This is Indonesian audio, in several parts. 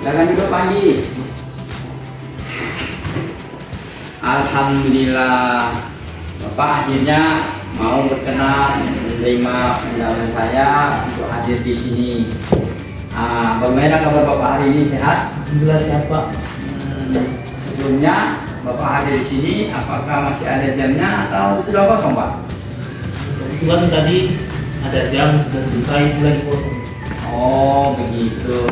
Silakan duduk Pak Anggi. Alhamdulillah, Bapak akhirnya mau berkenan menerima undangan saya untuk hadir di sini. Bagaimana kabar Bapak hari ini, sehat? Alhamdulillah sehat Pak. Sebelumnya Bapak hadir di sini, apakah masih ada jamnya atau sudah kosong Pak? Kebetulan tadi ada jam sudah selesai, lagi kosong. Oh begitu.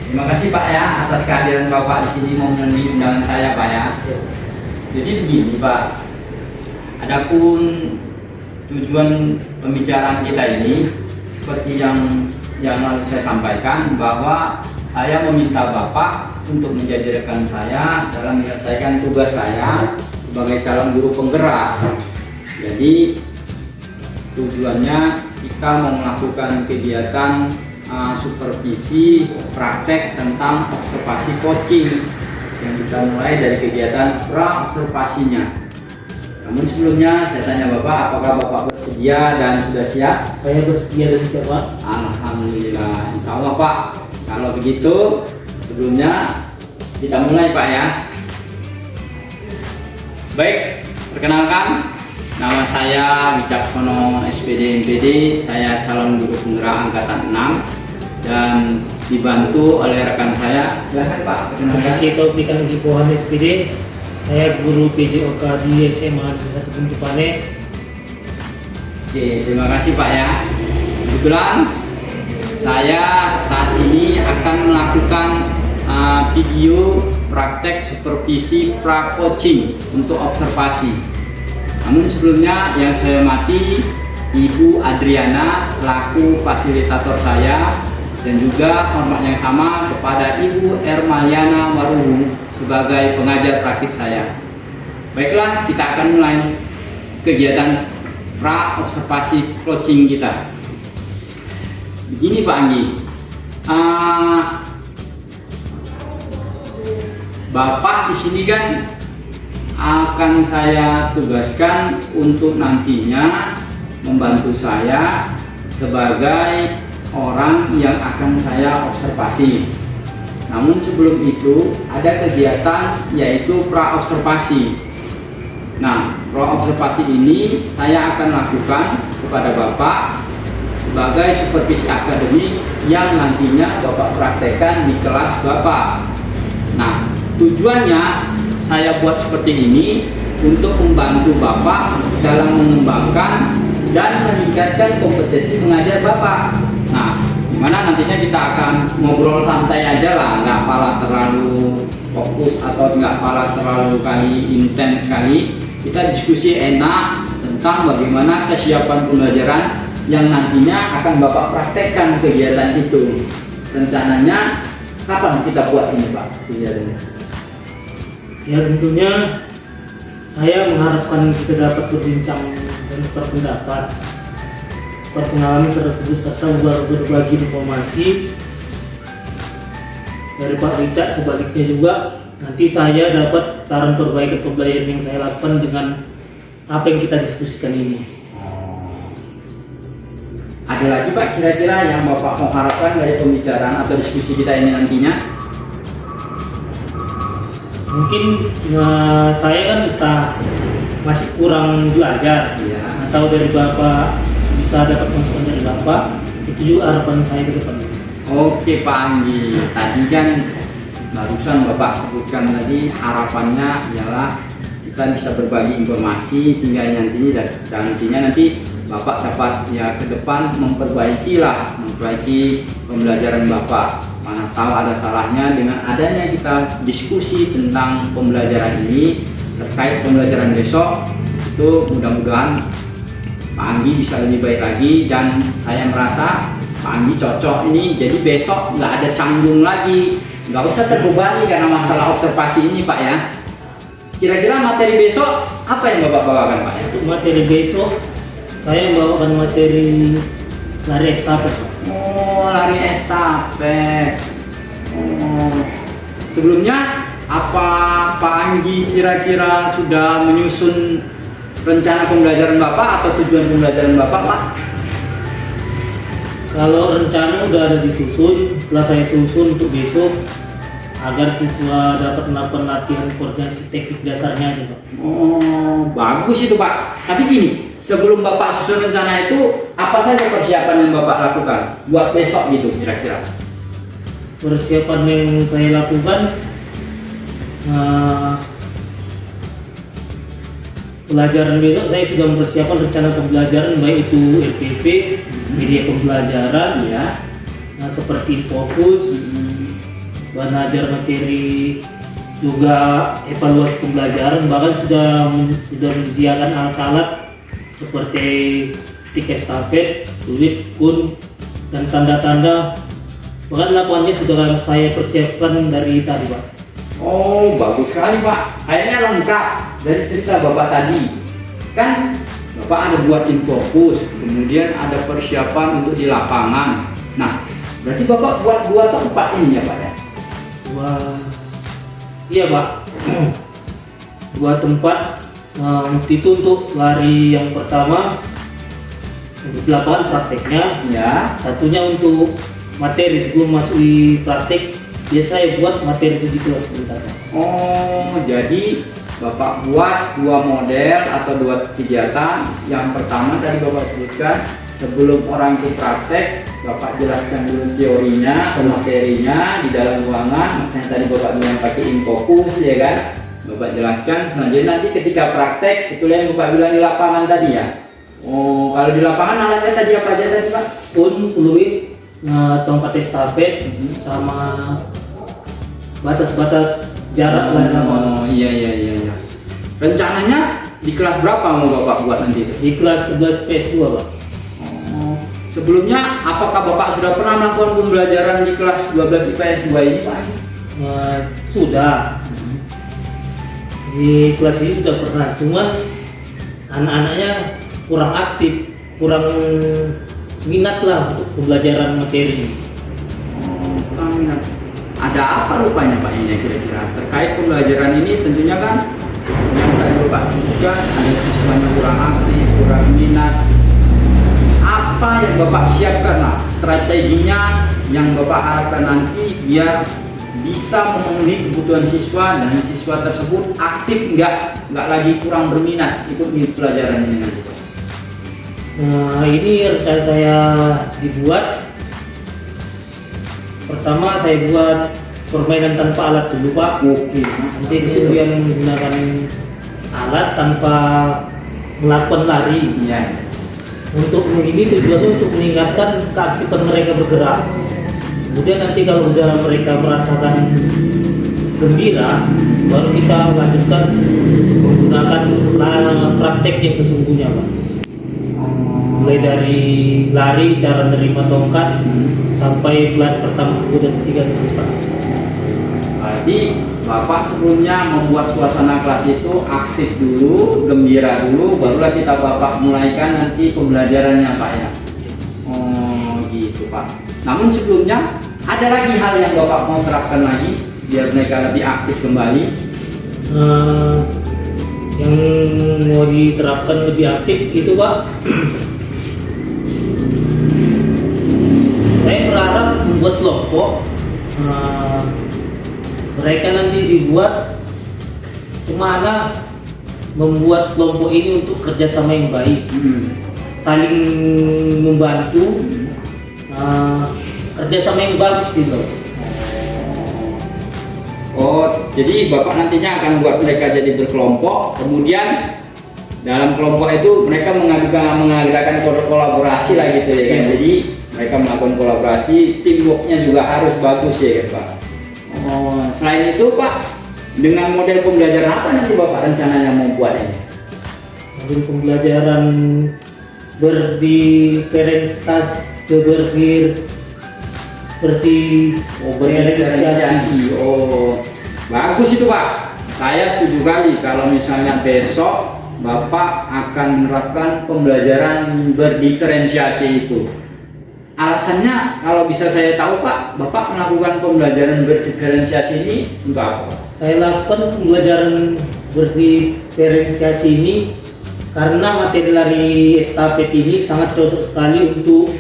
Terima kasih Pak ya atas kehadiran Bapak di sini mau memenuhi undangan saya Pak ya. Jadi begini Pak, adapun tujuan pembicaraan kita ini seperti yang lalu saya sampaikan, bahwa saya meminta Bapak untuk menjadi rekan saya dalam menyelesaikan tugas saya sebagai calon guru penggerak. Jadi tujuannya kita mau melakukan kegiatan supervisi praktek tentang observasi coaching yang kita mulai dari kegiatan pra-observasinya. Namun sebelumnya saya tanya Bapak, apakah Bapak bersedia dan sudah siap? Saya bersedia dan siap Pak. Alhamdulillah, insya Allah Pak. Kalau begitu sebelumnya kita mulai Pak ya. Baik, perkenalkan, nama saya Wicaksono SPD MPD. Saya calon guru penggerak angkatan 6 dan dibantu oleh rekan saya. Silahkan Pak, perkenalkan. Kita berikan di Pohon SPD. Saya guru PJOK di SMA 1 Kuntupane. Oke, terima kasih Pak ya. Kebetulan saya saat ini akan melakukan video praktek supervisi pra-coaching untuk observasi. Namun sebelumnya yang saya hormati Ibu Adriana selaku fasilitator saya, dan juga hormat yang sama kepada Ibu Ermaliana Maruhu sebagai pengajar praktik saya. Baiklah, kita akan mulai kegiatan pra-observasi coaching kita. Begini Pak Anggi, Bapak di sini kan akan saya tugaskan untuk nantinya membantu saya sebagai orang yang akan saya observasi. Namun sebelum itu ada kegiatan yaitu pra-observasi. Nah, pra-observasi ini saya akan lakukan kepada Bapak sebagai supervisi akademik yang nantinya Bapak praktekkan di kelas Bapak. Nah, tujuannya saya buat seperti ini untuk membantu Bapak dalam mengembangkan dan meningkatkan kompetensi mengajar Bapak. Nah, dimana nantinya kita akan ngobrol santai aja lah, nggak pala terlalu fokus atau nggak pala terlalu intens sekali. Kita diskusi enak tentang bagaimana kesiapan pembelajaran yang nantinya akan Bapak praktekkan kegiatan itu. Rencananya kapan kita buat ini Pak kegiatannya? Ya tentunya saya mengharapkan kita dapat berbincang dan berpendapat, berpengalaman serta berbagi informasi dari Pak Richard. Sebaliknya juga nanti saya dapat saran perbaikan pembelajaran yang saya lakukan dengan apa yang kita diskusikan ini. Ada lagi Pak kira-kira yang Bapak mengharapkan dari pembicaraan atau diskusi kita ini nantinya? Mungkin saya kan masih kurang belajar Ya. atau dari Bapak bisa dapat masukan dari Bapak, itu juga harapan saya ke depan. Oke Pak Anggi, tadi kan barusan Bapak sebutkan tadi harapannya ialah kita bisa berbagi informasi sehingga nantinya Bapak dapat ya ke depan memperbaiki pembelajaran Bapak. Mana tahu ada salahnya dengan adanya kita diskusi tentang pembelajaran ini terkait pembelajaran besok. Itu mudah-mudahan Pak Anggi bisa lebih baik lagi, dan saya merasa Pak Anggi cocok ini. Jadi besok nggak ada canggung lagi, nggak usah terbebani karena masalah observasi ini Pak ya. Kira-kira materi besok apa yang Bapak bawakan Pak ya? Untuk materi besok saya membawakan materi lari estafet. Oh, lari estafet. Oh. Sebelumnya apa Pak Anggi kira-kira sudah menyusun rencana pembelajaran Bapak atau tujuan pembelajaran Bapak Pak? Kalau rencana udah ada disusun, setelah saya susun untuk besok, agar siswa dapat melakukan latihan koordinasi teknik dasarnya juga. Oh, bagus itu Pak. Tapi gini, sebelum Bapak susun rencana itu, apa saja persiapan yang Bapak lakukan buat besok gitu kira-kira? Persiapan yang saya lakukan, pelajaran besok saya sudah mempersiapkan rencana pembelajaran baik itu RPP, media pembelajaran ya, seperti fokus, bahan ajar materi, juga evaluasi pembelajaran, bahkan sudah menyediakan alat-alat seperti stik estafet, fluid, kun, dan tanda-tanda. Bahkan laporannya sudah saya persiapkan dari tadi Pak. Oh, bagus sekali Pak. Kayaknya lengkap dari cerita Bapak tadi. Kan Bapak ada buat infokus, kemudian ada persiapan untuk di lapangan. Nah, berarti Bapak buat dua tempat ini ya Pak ya? Iya Pak. Dua tempat. Itu untuk lari yang pertama untuk di lapangan prakteknya. Ya. Satunya untuk materi sebelum masuk di praktek. Biasa saya buat materi itu di kelas sebentar. Oh, jadi Bapak buat dua model atau dua kegiatan. Yang pertama tadi Bapak sebutkan, sebelum orang itu praktek, Bapak jelaskan dulu teorinya, materinya di dalam ruangan. Makanya tadi Bapak bilang pakai infokus ya kan. Bapak jelaskan, selanjutnya nanti ketika praktek, itulah yang Bapak bilang di lapangan tadi ya. Oh, kalau di lapangan alatnya tadi apa aja tadi Pak? Pun fluid, tongkat estafet, sama batas-batas jarak lari lapangan. Oh iya. Rencananya di kelas berapa mau Bapak buat nanti? Di kelas 11 PS2 Pak. Oh, sebelumnya apakah Bapak sudah pernah melakukan pembelajaran di kelas 12 IPS 2 ini Pak? Sudah. Di kelas ini sudah pernah, cuman anak-anaknya kurang aktif, kurang minat lah untuk pembelajaran materi. Oh, kurang minat. Ada apa rupanya Pak ini kira-kira terkait pembelajaran ini? Tentunya kan yang tadi Bapak sebutkan ada siswanya kurang aktif, kurang minat. Apa yang Bapak siapkan lah strateginya yang Bapak harapkan nanti biar bisa memenuhi kebutuhan siswa dan siswa tersebut aktif, nggak lagi kurang berminat ikut di pelajaran ini nanti Pak? Ini rencana saya dibuat. Pertama saya buat permainan tanpa alat dulu Pak. Oke. Nanti kemudian menggunakan alat tanpa melakukan lari. Iya. Untuk ini tujuannya untuk meningkatkan keaktifan mereka bergerak. Kemudian nanti kalau sudah mereka merasakan gembira, baru kita lanjutkan menggunakan praktek yang sesungguhnya Pak. Mulai dari lari, cara menerima tongkat, sampai pelan pertama, kedua, dan ketiga, dan keempat. Jadi Bapak sebelumnya membuat suasana kelas itu aktif dulu, gembira dulu, barulah kita Bapak mulaikan nanti pembelajarannya Pak ya. Oh gitu Pak. Namun sebelumnya ada lagi hal yang Bapak mau terapkan lagi biar mereka lebih aktif kembali. Yang mau diterapkan lebih aktif itu Pak, saya berharap membuat kelompok. Mereka nanti dibuat kemana membuat kelompok ini untuk kerjasama yang baik, saling membantu, kerjasama yang bagus gitu. Oh, jadi Bapak nantinya akan buat mereka jadi berkelompok, kemudian dalam kelompok itu mereka mengadakan kolaborasi lah gitu ya kan. Jadi mereka melakukan kolaborasi, teamworknya juga harus bagus ya kan Pak. Oh, selain itu Pak, dengan model pembelajaran apa nanti Bapak rencananya mau buat ini? Model pembelajaran berdiferensiasi. Oh, bagus itu Pak. Saya setuju kali kalau misalnya besok Bapak akan menerapkan pembelajaran berdiferensiasi itu. Alasannya kalau bisa saya tahu Pak, Bapak melakukan pembelajaran berdiferensiasi ini untuk apa? Saya lakukan pembelajaran berdiferensiasi ini karena materi lari estafet ini sangat cocok sekali untuk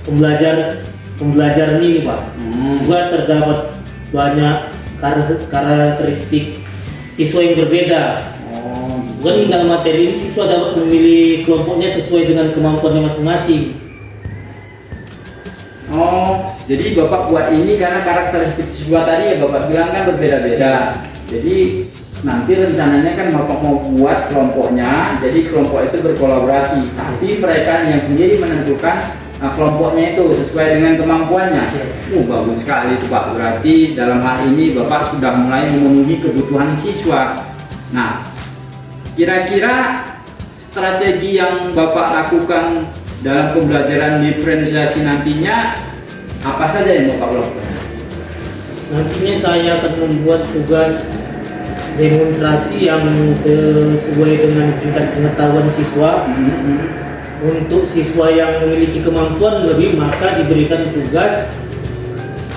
pembelajaran ini Pak. Juga terdapat banyak karakteristik siswa yang berbeda. Oh, Bukan dalam materi ini siswa dapat memilih kelompoknya sesuai dengan kemampuannya masing-masing. Oh, jadi Bapak buat ini karena karakteristik siswa tadi ya Bapak bilang kan berbeda-beda. Jadi nanti rencananya kan Bapak mau buat kelompoknya, jadi kelompok itu berkolaborasi. Tapi mereka yang sendiri menentukan kelompoknya itu sesuai dengan kemampuannya. Bagus sekali itu Pak. Berarti dalam hal ini Bapak sudah mulai memenuhi kebutuhan siswa. Nah, kira-kira strategi yang Bapak lakukan dalam pembelajaran diferensiasi nantinya apa saja yang Bapak lakukan? Nantinya saya akan membuat tugas demonstrasi yang sesuai dengan tingkat pengetahuan siswa. Untuk siswa yang memiliki kemampuan lebih, maka diberikan tugas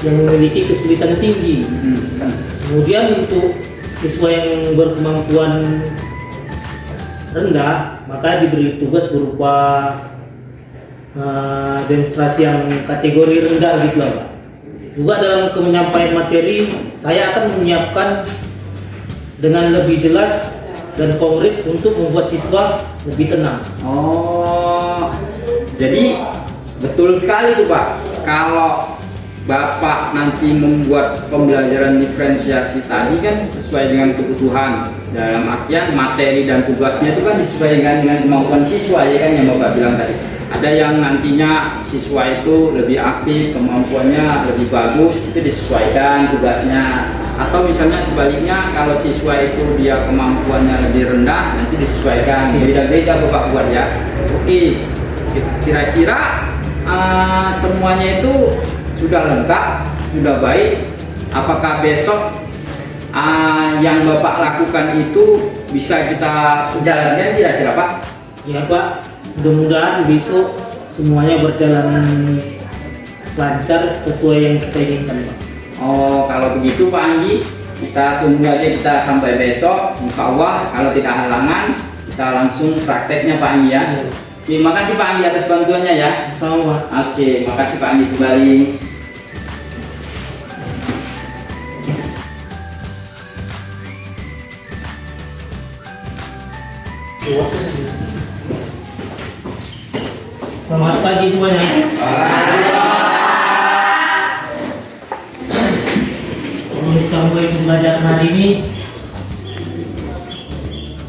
yang memiliki kesulitan tinggi. Kemudian untuk siswa yang berkemampuan rendah, maka diberi tugas berupa demonstrasi yang kategori rendah gitu lah Pak. Juga dalam penyampaian materi, saya akan menyiapkan dengan lebih jelas dan konkret untuk membuat siswa lebih tenang. Oh, jadi betul sekali tuh Pak. Kalau Bapak nanti membuat pembelajaran diferensiasi tadi kan sesuai dengan kebutuhan. Dalam artian materi dan tugasnya itu kan disesuaikan dengan kemampuan siswa ya kan yang Bapak bilang tadi. Ada yang nantinya siswa itu lebih aktif, kemampuannya lebih bagus, itu disesuaikan tugasnya. Atau misalnya sebaliknya, kalau siswa itu dia kemampuannya lebih rendah, nanti disesuaikan. Beda-beda Bapak buat ya. Oke, kira-kira semuanya itu sudah lengkap, sudah baik. Apakah besok yang Bapak lakukan itu bisa kita jalankan kira-kira Pak? Ya Pak, mudah-mudahan besok semuanya berjalan lancar sesuai yang kita inginkan Pak. Oh, kalau begitu Pak Anggi, kita tunggu aja kita sampai besok. Insya Allah kalau tidak halangan, kita langsung prakteknya Pak Anggi ya. Terima kasih Pak Anggi atas bantuannya ya. Sama. Oke, makasih Pak Anggi kembali. Selamat pagi semuanya. Untuk mulai pembelajaran hari ini,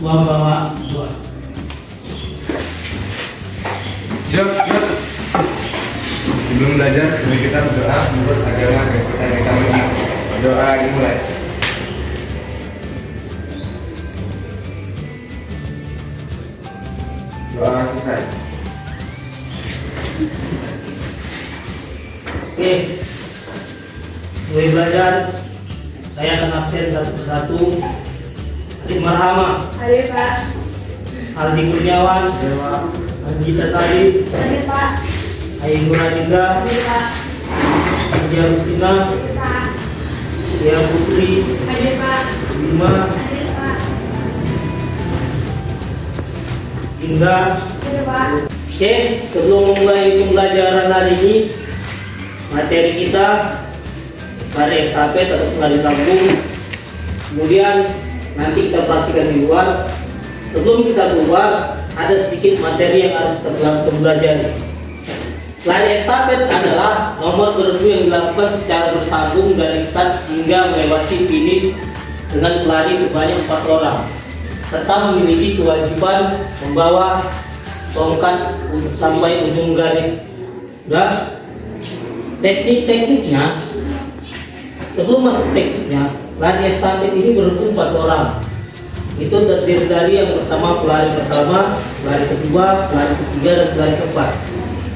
uang bawa dua. Yuk. Sebelum belajar, mari kita berdoa menurut agama dan kepercayaan kami. Doa dimulai. Doa selesai. Oke, mulai belajar. Saya akan absen satu persatu. Adik Marhama, Hadir Pak. Aldi Kurniawan, Anjita Sari, Hadir Pak. Ayu Nurajinda, Hadir Pak. Anjia Rustina, Hadir Pak. Tia Putri, Hadir Pak. Bima, Hadir Pak. Indra. Hadir Pak. Oke, sebelum mulai pembelajaran hari ini, materi kita lari estafet atau lari sambung. Kemudian nanti kita praktikkan di luar. Sebelum kita keluar, ada sedikit materi yang harus kita pelajari. Lari estafet adalah nomor bergu yang dilakukan secara bersambung dari start hingga melewati finish dengan pelari sebanyak 4 orang, serta memiliki kewajiban membawa tongkat sampai ujung garis. Dan tekniknya, sebelum masuk tekniknya, lari estafet ini berhubung 4 orang. Itu terdiri dari yang pertama pelari pertama, pelari kedua, pelari ketiga, dan pelari keempat.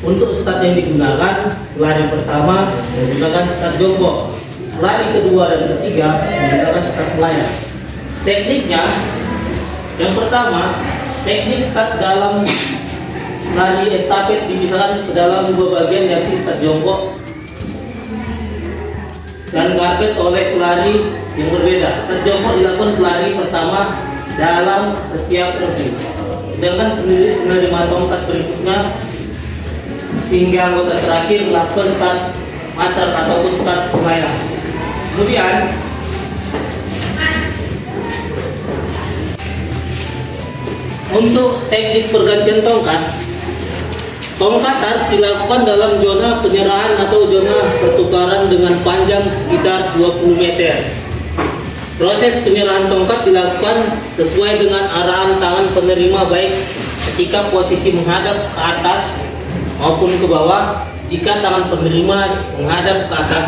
Untuk start yang digunakan, pelari pertama menggunakan start jongkok, pelari kedua dan ketiga menggunakan start melayang. Tekniknya, yang pertama, teknik start dalam lari estafet dipisahkan ke dalam 2 bagian, yakni start jongkok dan karpet oleh pelari yang berbeda. Start jongkok dilakukan pelari pertama dalam setiap review, sedangkan penerima tongkat berikutnya hingga anggota terakhir melakukan start master ataupun start melayang. Kemudian Untuk teknik pergantian tongkat, tongkat harus dilakukan dalam zona penyerahan atau zona pertukaran dengan panjang sekitar 20 meter. Proses penyerahan tongkat dilakukan sesuai dengan arahan tangan penerima, baik ketika posisi menghadap ke atas maupun ke bawah. Jika tangan penerima menghadap ke atas,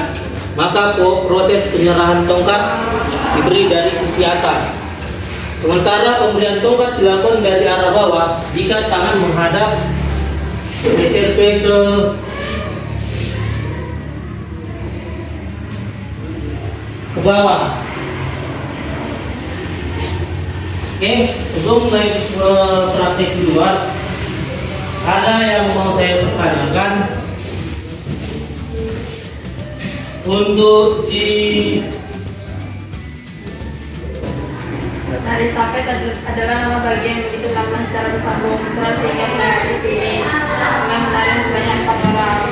maka proses penyerahan tongkat diberi dari sisi atas. Sementara pemberian tongkat dilakukan dari arah bawah jika tangan menghadap SRP ke bawah. Oke, sebelum mulai praktek di luar, ada yang mau saya pertanyakan. Untuk si Tari estafet adalah nama bagian yang begitu dilakukan secara bersambung sehingga di sini dengan menarik sebanyak 4 orang.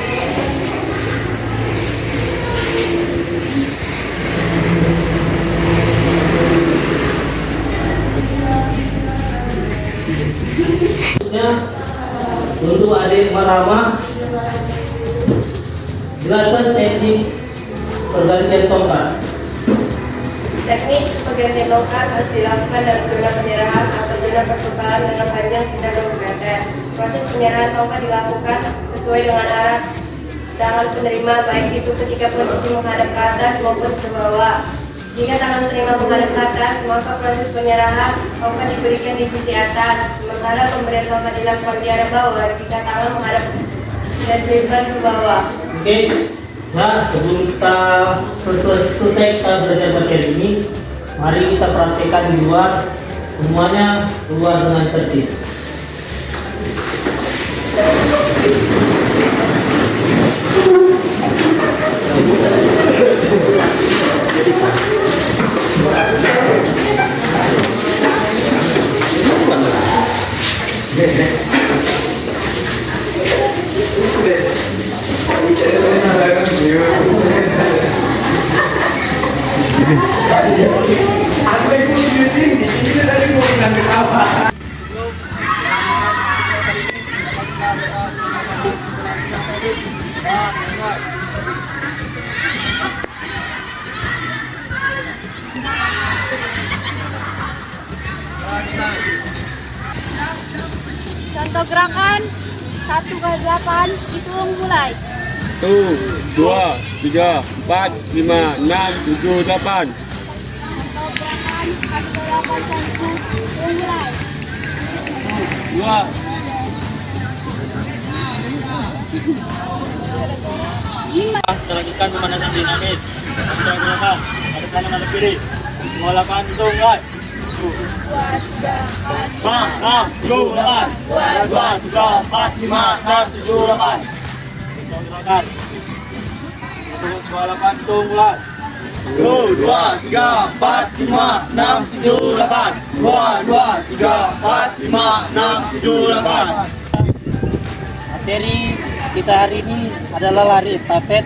untuk adik Marama, jelaskan teknik pergantian tongkat. Teknik pergantian tongkat harus dilakukan dalam zona penyerahan atau zona pertukaran dengan panjang sekitar 20 meter. Proses penyerahan tongkat dilakukan sesuai dengan arah tangan penerima, baik itu ketika posisi menghadap ke atas maupun ke bawah. Jika tangan penerima menghadap ke atas, maka proses penyerahan tongkat diberikan di sisi atas. Sementara pemberian tongkat dilakukan di arah bawah jika tangan menghadap dan selipkan ke bawah. Oke. Nah, sebelum kita selesai kita belajar materi ini, mari kita praktekkan di luar. Semuanya keluar dengan tertib. Contoh gerakan 1-8, hitung mulai. 1, 2, 3, 4, 5, 6, 7, 8. Contoh gerakan 1-8, hitung mulai. 2. Kita lanjutkan pemanasan dinamis. Kita gunakan ada kanan ada kiri. Mengolakan tongkat. 5, 6, 7, 8. 2, 3, 4, 5, 6, 7, 8. Gerakan. Mengolakan tongkat. 1, 2, 3, 4, 5, 6, 7, 8. 2, 2, 3, 4, 5, 6, 7, 8. Materi kita hari ini adalah lari estafet,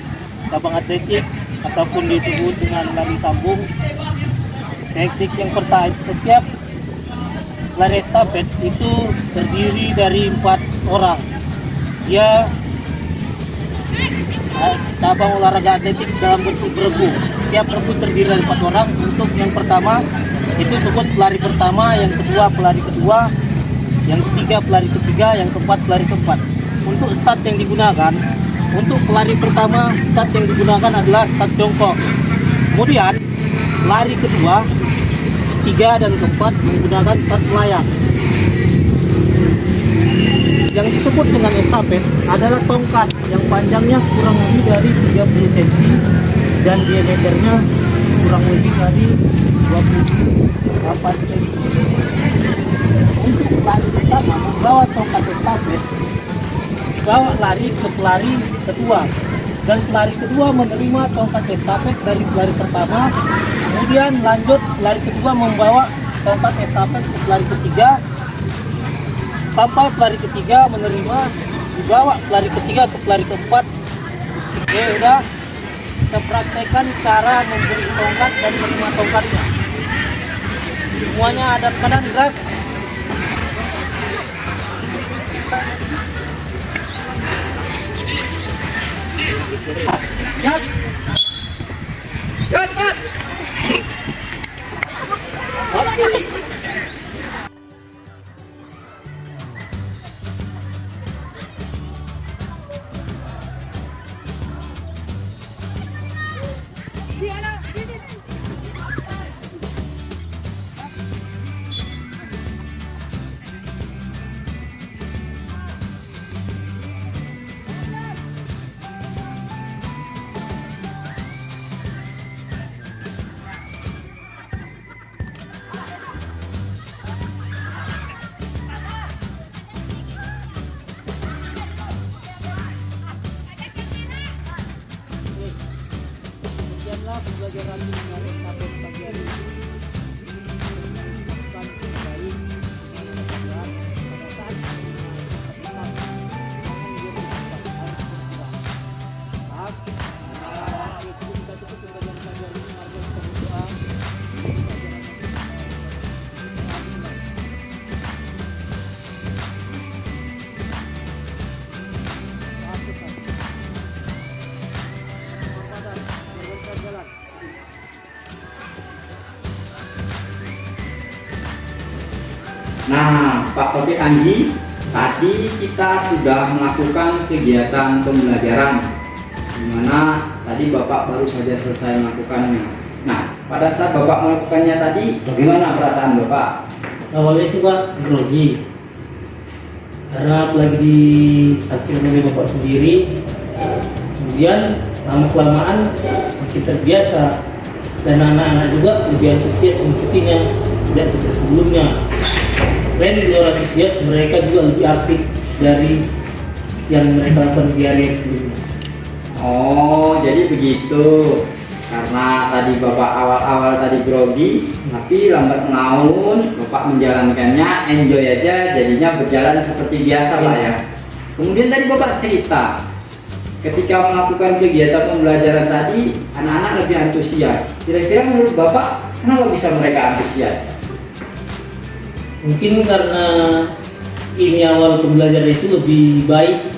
cabang atletik ataupun disebut dengan lari sambung. Teknik yang pertama, setiap lari estafet itu terdiri dari 4 orang. Dia cabang olahraga atletik dalam bentuk regu. Setiap regu terdiri dari 4 orang. Untuk yang pertama itu sebut pelari pertama, yang kedua pelari kedua, yang ketiga pelari ketiga, yang keempat pelari keempat. Untuk start yang digunakan, untuk pelari pertama start yang digunakan adalah start jongkok. Kemudian pelari kedua, ketiga dan keempat menggunakan start melayang. Yang disebut dengan estafet adalah tongkat yang panjangnya kurang lebih dari 30 cm dan diameternya kurang lebih dari 28 cm. Untuk pelari pertama membawa tongkat estafet, bawa lari ke pelari kedua, dan pelari kedua menerima tongkat estafet dari pelari pertama. Kemudian lanjut pelari kedua membawa tongkat estafet ke pelari ketiga, sampai pelari ketiga menerima, dibawa pelari ketiga ke pelari keempat. Oke, udah kita praktekkan cara memberi tongkat dan menerima tongkatnya. Semuanya hadap kanan, gerak. Demikianlah pembelajaran menarik tablet pagi hari ini. Lakukan kembali pada saat Nah, Pak Taufik Andi, tadi kita sudah melakukan kegiatan pembelajaran, di mana tadi Bapak baru saja selesai melakukannya. Nah, pada saat Bapak melakukannya tadi, bagaimana perasaan Bapak? awalnya sih Pak grogi, karena apalagi disaksikan oleh Bapak sendiri. Kemudian lama kelamaan makin terbiasa, dan anak-anak juga lebih antusias mengikutinya, tidak seperti sebelumnya. Selain luar antusias, mereka juga lebih aktif dari yang mereka lakukan di hari yang sebelumnya. Oh, jadi begitu. Karena tadi Bapak awal-awal tadi grogi, tapi lambat laun Bapak menjalankannya enjoy aja, jadinya berjalan seperti biasa Pak ya. Kemudian tadi Bapak cerita, ketika melakukan kegiatan pembelajaran tadi, anak-anak lebih antusias. Kira-kira menurut Bapak, kenapa bisa mereka antusias? Mungkin karena ini awal pembelajaran itu lebih baik,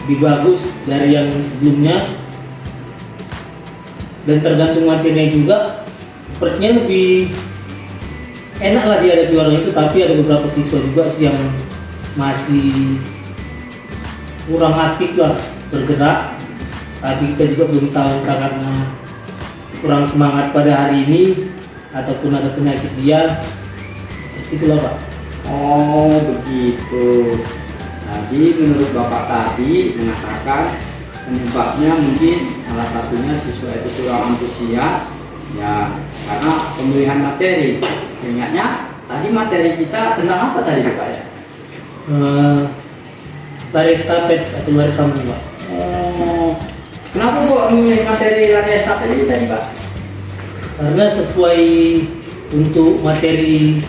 lebih bagus dari yang sebelumnya, dan tergantung materinya juga sepertinya lebih enak lah dihadapi orang itu. Tapi ada beberapa siswa juga sih yang masih kurang aktif lah bergerak. Tapi kita juga belum tahu karena kurang semangat pada hari ini ataupun ada penyakit dia. Itulah Pak. Oh begitu. Jadi menurut Bapak tadi mengatakan penyebabnya mungkin salah satunya siswa itu kurang antusias ya, karena pemilihan materi. Ingatnya tadi materi kita tentang apa tadi Pak ya? Lari estafet atau lari sambung Pak. Oh, kenapa kok memilih materi lari estafet ini tadi Pak? Karena sesuai untuk materi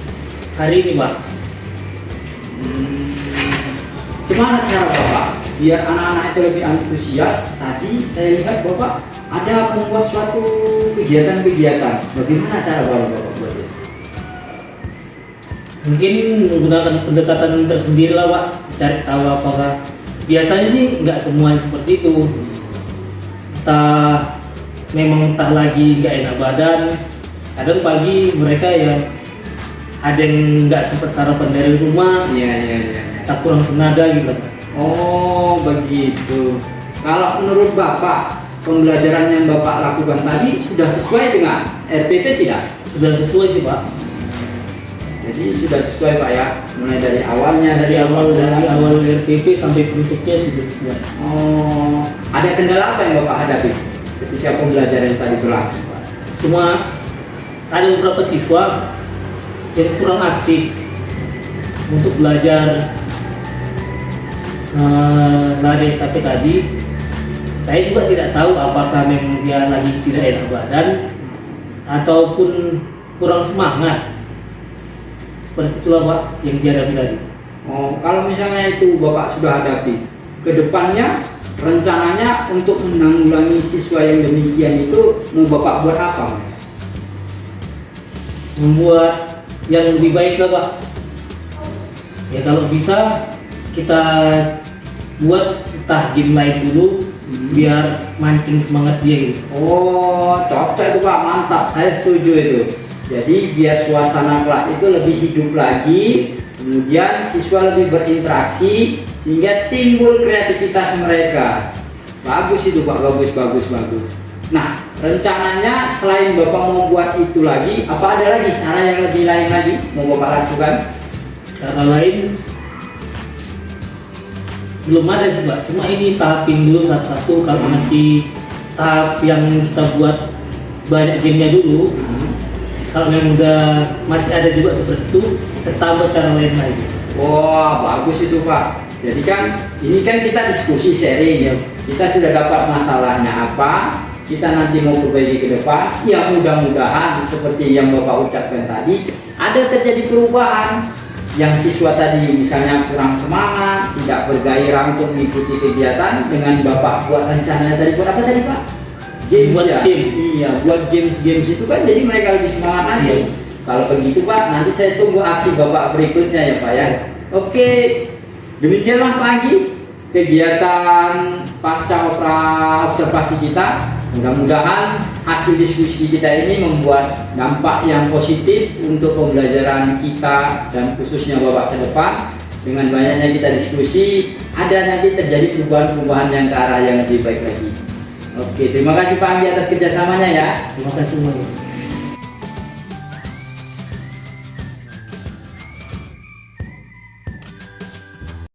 hari ini Pak. Gimana cara Bapak biar anak-anak itu lebih antusias? Tadi saya lihat Bapak ada membuat suatu kegiatan-kegiatan. Bagaimana cara Bapak buat itu? Mungkin menggunakan pendekatan tersendiri lah Pak, cari tahu apakah biasanya sih nggak semuanya seperti itu. Entah lagi nggak enak badan, kadang pagi mereka yang ada yang nggak sempat sarapan dari rumah, tak kurang tenaga gitu. Oh begitu. Kalau menurut Bapak pembelajaran yang Bapak lakukan tadi sudah sesuai dengan RPP tidak? Sudah sesuai sih Pak. Jadi sudah sesuai Pak ya, mulai dari awalnya Dari awal RPP sampai penutupnya sudah sesuai. Oh, ada kendala apa yang Bapak hadapi ketika pembelajaran tadi berlangsung Pak? Cuma ada beberapa siswa yang kurang aktif untuk belajar lari estafet tadi. Saya juga tidak tahu apakah memang dia lagi tidak enak badan ataupun kurang semangat. Seperti itulah Pak yang dihadapi tadi. Oh, kalau misalnya itu Bapak sudah hadapi, kedepannya rencananya untuk menanggulangi siswa yang demikian itu mau Bapak buat apa? Membuat yang lebih baik lah Pak. Ya kalau bisa kita buat entah game lain dulu biar mancing semangat dia gitu. Oh, cocok itu Pak, mantap. Saya setuju itu. Jadi biar suasana kelas itu lebih hidup lagi, kemudian siswa lebih berinteraksi sehingga timbul kreativitas mereka. Bagus itu Pak, bagus. Nah, rencananya selain Bapak mau buat itu lagi, apa ada lagi cara yang lebih lain lagi mau Bapak lakukan? Cara lain belum ada sih Pak, cuma ini tahapin dulu satu-satu. Kalau nanti tahap yang kita buat banyak gamenya dulu, kalau memang udah masih ada juga seperti itu, kita tambah cara lain lagi. Wah, bagus itu Pak. Jadi kan ini kan kita diskusi sharing ya. Kita sudah dapat masalahnya apa, kita nanti mau perbaiki ke depan. Ya mudah-mudahan seperti yang Bapak ucapkan tadi, ada terjadi perubahan. Yang siswa tadi misalnya kurang semangat, tidak bergairah untuk mengikuti kegiatan, dengan Bapak buat rencananya tadi buat apa tadi Pak? Games Buat ya? game. Iya, buat games itu kan jadi mereka lebih semangat lagi. Iya. Kalau begitu Pak, nanti saya tunggu aksi Bapak berikutnya ya Pak ya. Oke, demikianlah pagi kegiatan pasca observasi kita. Mudah-mudahan hasil diskusi kita ini membuat dampak yang positif untuk pembelajaran kita dan khususnya Bapak ke depan. Dengan banyaknya kita diskusi, ada nanti terjadi perubahan-perubahan yang ke arah yang lebih baik lagi. Oke, terima kasih Pak Anggi atas kerjasamanya ya. Terima kasih semuanya.